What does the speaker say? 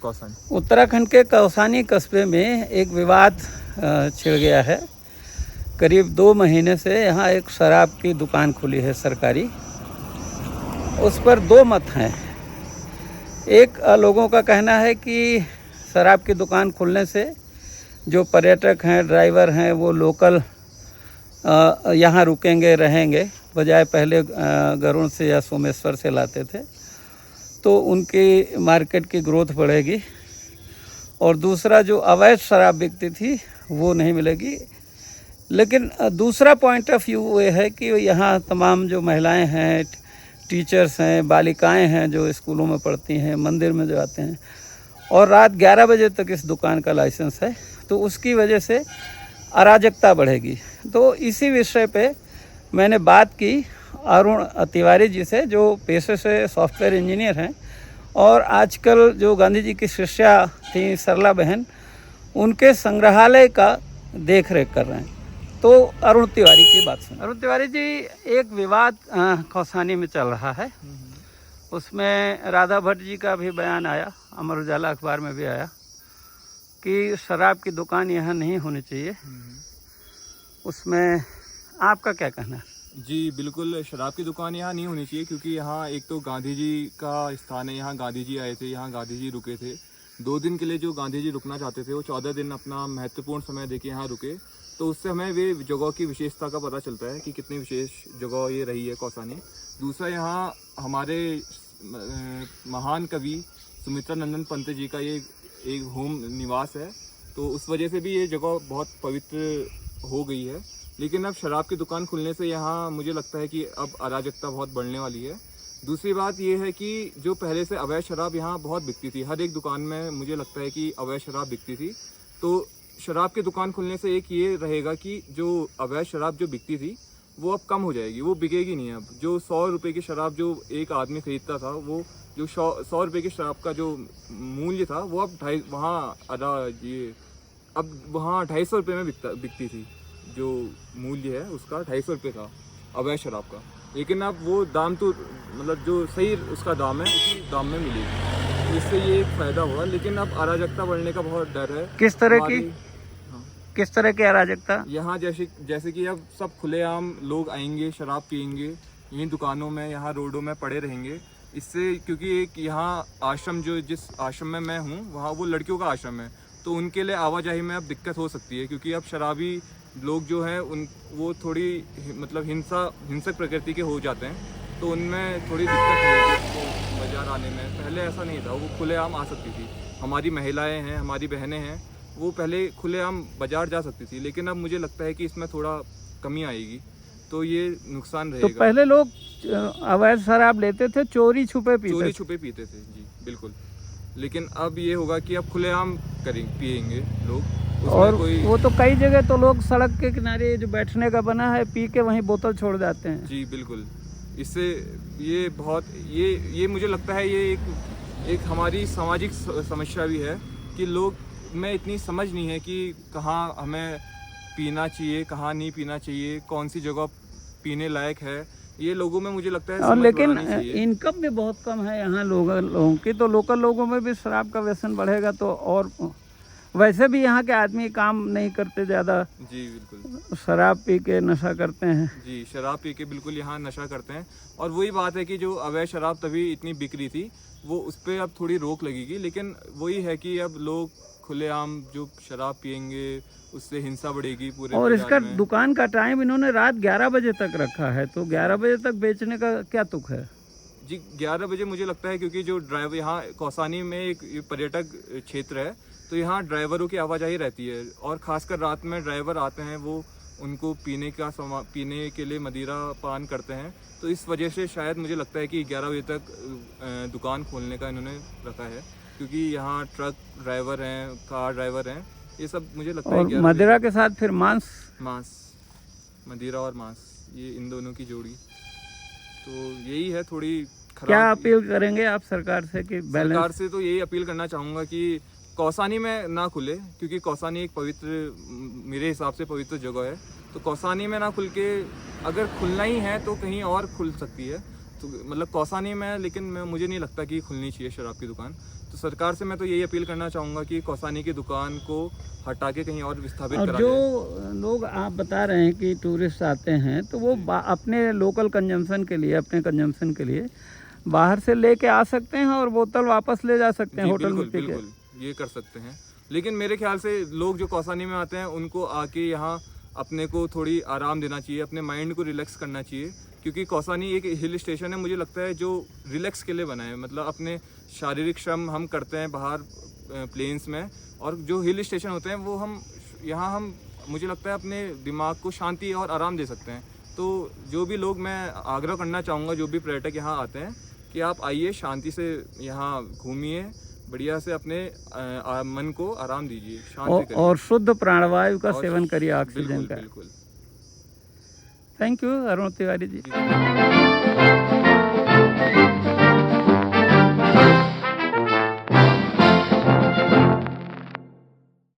कौसानी। उत्तराखंड के कौसानी कस्बे में एक विवाद छिड़ गया है। करीब 2 महीने से यहाँ एक शराब की दुकान खुली है सरकारी। उस पर 2 मत हैं। एक लोगों का कहना है कि शराब की दुकान खुलने से जो पर्यटक हैं, ड्राइवर हैं, वो लोकल यहाँ रुकेंगे, रहेंगे, बजाय पहले गरुड़ से या सोमेश्वर से लाते थे, तो उनकी मार्केट की ग्रोथ बढ़ेगी। और दूसरा, जो अवैध शराब बिकती थी वो नहीं मिलेगी। लेकिन दूसरा पॉइंट ऑफ व्यू ये है कि यहाँ तमाम जो महिलाएं हैं, टीचर्स हैं, बालिकाएं हैं जो स्कूलों में पढ़ती हैं, मंदिर में जो आते हैं, और रात 11 बजे तक इस दुकान का लाइसेंस है, तो उसकी वजह से अराजकता बढ़ेगी। तो इसी विषय पे मैंने बात की अरुण तिवारी जी से, जो पेशे से सॉफ्टवेयर इंजीनियर हैं और आजकल जो गांधी जी की शिष्या थी सरला बहन, उनके संग्रहालय का देख रेख कर रहे हैं। तो अरुण तिवारी की बात सुन। अरुण तिवारी जी, एक विवाद कौसानी में चल रहा है, उसमें राधा भट्ट जी का भी बयान आया, अमर उजाला अखबार में भी आया कि शराब की दुकान यहाँ नहीं होनी चाहिए। उसमें आपका क्या कहना है? जी बिल्कुल, शराब की दुकान यहाँ नहीं होनी चाहिए, क्योंकि यहाँ एक तो गांधी जी का स्थान है, यहाँ गांधी जी आए थे, यहाँ गांधी जी रुके थे। 2 दिन के लिए जो गांधी जी रुकना चाहते थे वो 14 दिन अपना महत्वपूर्ण समय देके यहाँ रुके। तो उससे हमें वे जगह की विशेषता का पता चलता है कि कितनी विशेष जगह ये रही है कौसानी। दूसरा, यहाँ हमारे महान कवि सुमित्रा नंदन पंत जी का ये एक होम निवास है, तो उस वजह से भी ये जगह बहुत पवित्र हो गई है। लेकिन अब शराब की दुकान खुलने से यहाँ मुझे लगता है कि अब अराजकता बहुत बढ़ने वाली है। दूसरी बात ये है कि जो पहले से अवैध शराब यहाँ बहुत बिकती थी, हर एक दुकान में मुझे लगता है कि अवैध शराब बिकती थी, तो शराब की दुकान खुलने से एक ये रहेगा कि जो अवैध शराब जो बिकती थी वो अब कम हो जाएगी, वो बिकेगी नहीं। अब जो 100 रुपये की शराब जो एक आदमी खरीदता था, वो जो 100 रुपये की शराब का जो मूल्य था वो अब वहाँ 250 रुपये में बिकती थी। जो मूल्य है उसका 250 रुपये था अवैध शराब का। लेकिन अब वो दाम तो मतलब जो सही उसका दाम है उसी दाम में मिलेगी, इससे ये एक फ़ायदा हुआ। लेकिन अब अराजकता बढ़ने का बहुत डर है। किस तरह की अराजकता? यहाँ जैसे कि अब सब खुलेआम लोग आएंगे, शराब पियेंगे, यहीं दुकानों में, यहाँ रोडों में पड़े रहेंगे। इससे, क्योंकि एक यहाँ आश्रम, जो जिस आश्रम में मैं हूँ वहाँ वो लड़कियों का आश्रम है, तो उनके लिए आवाजाही में अब दिक्कत हो सकती है, क्योंकि अब शराबी लोग जो हैं वो थोड़ी मतलब हिंसक प्रकृति के हो जाते हैं, तो उनमें थोड़ी दिक्कत होगी बाजार आने में। पहले ऐसा नहीं था, वो खुलेआम आ सकती थी। हमारी महिलाएं हैं, हमारी बहनें हैं, वो पहले खुलेआम बाजार जा सकती थी, लेकिन अब मुझे लगता है कि इसमें थोड़ा कमी आएगी, तो ये नुकसान रहेगा। तो पहले लोग अवैध शराब लेते थे, चोरी छुपे पीते थे। जी बिल्कुल। लेकिन अब ये होगा कि अब खुलेआम पिएंगे लोग। और वो तो कई जगह तो लोग सड़क के किनारे जो बैठने का बना है, पी के वहीं बोतल छोड़ जाते हैं। जी बिल्कुल। इससे ये मुझे लगता है ये एक हमारी सामाजिक समस्या भी है कि लोग में इतनी समझ नहीं है कि कहाँ हमें पीना चाहिए, कहाँ नहीं पीना चाहिए, कौन सी जगह पीने लायक है, ये लोगों में मुझे लगता है। और लेकिन इनकम भी बहुत कम है यहाँ लोगों की, तो लोकल लोगों में भी शराब का व्यसन बढ़ेगा तो, और वैसे भी यहाँ के आदमी काम नहीं करते ज़्यादा। जी बिल्कुल, शराब पी के नशा करते हैं। जी, शराब पी के बिल्कुल यहाँ नशा करते हैं। और वही बात है कि जो अवैध शराब तभी इतनी बिक रही थी, वो उस पर अब थोड़ी रोक लगेगी। लेकिन वही है कि अब लोग खुलेआम जो शराब पियेंगे उससे हिंसा बढ़ेगी पूरे। और इसका दुकान का टाइम इन्होंने रात 11 बजे तक रखा है, तो 11 बजे तक बेचने का क्या तुक है? जी 11 बजे मुझे लगता है, क्योंकि जो ड्राइवर, यहाँ कौसानी में एक पर्यटक क्षेत्र है, तो यहाँ ड्राइवरों की आवाजाही रहती है, और ख़ासकर रात में ड्राइवर आते हैं, वो उनको पीने के लिए मदिरा पान करते हैं, तो इस वजह से शायद मुझे लगता है कि 11 बजे तक दुकान खोलने का इन्होंने रखा है, क्योंकि यहाँ ट्रक ड्राइवर हैं, कार ड्राइवर हैं, ये सब मुझे लगता है। और मदिरा के साथ फिर मांस, मदिरा और मांस, ये इन दोनों की जोड़ी, तो यही है थोड़ी खराब। क्या अपील करेंगे आप सरकार से कि बैलेंस? सरकार से तो यही अपील करना चाहूँगा कि कौसानी में ना खुले, क्योंकि कौसानी एक पवित्र, मेरे हिसाब से पवित्र जगह है, तो कौसानी में ना खुल के, अगर खुलना ही है तो कहीं और खुल सकती है, तो मतलब कौसानी में। लेकिन मुझे नहीं लगता कि खुलनी चाहिए शराब की दुकान, तो सरकार से मैं तो यही अपील करना चाहूँगा कि कौसानी की दुकान को हटा के कहीं और विस्थापित और करा जो जाए। लोग आप बता रहे हैं कि टूरिस्ट आते हैं तो वो अपने लोकल कंजम्पशन के लिए, अपने कंजम्पशन के लिए बाहर से लेके आ सकते हैं और बोतल वापस ले जा सकते हैं जी, होटल में बिल्कुल पी के। बिल्कुल ये कर सकते हैं, लेकिन मेरे ख्याल से लोग जो कौसानी में आते हैं उनको आके यहाँ अपने को थोड़ी आराम देना चाहिए, अपने माइंड को रिलैक्स करना चाहिए, क्योंकि कौसानी एक हिल स्टेशन है, मुझे लगता है जो रिलैक्स के लिए बना है। मतलब अपने शारीरिक श्रम हम करते हैं बाहर प्लेन्स में, और जो हिल स्टेशन होते हैं वो हम मुझे लगता है अपने दिमाग को शांति और आराम दे सकते हैं। तो जो भी लोग, मैं आग्रह करना चाहूँगा जो भी पर्यटक यहाँ आते हैं कि आप आइए, शांति से यहाँ घूमिए, बढ़िया से अपने मन को आराम दीजिए, शांति करिए और शुद्ध प्राणवायु का और सेवन करिए, ऑक्सीजन बिल्कुल का। बिल्कुल। Thank you Arun Tiwari ji. Ji.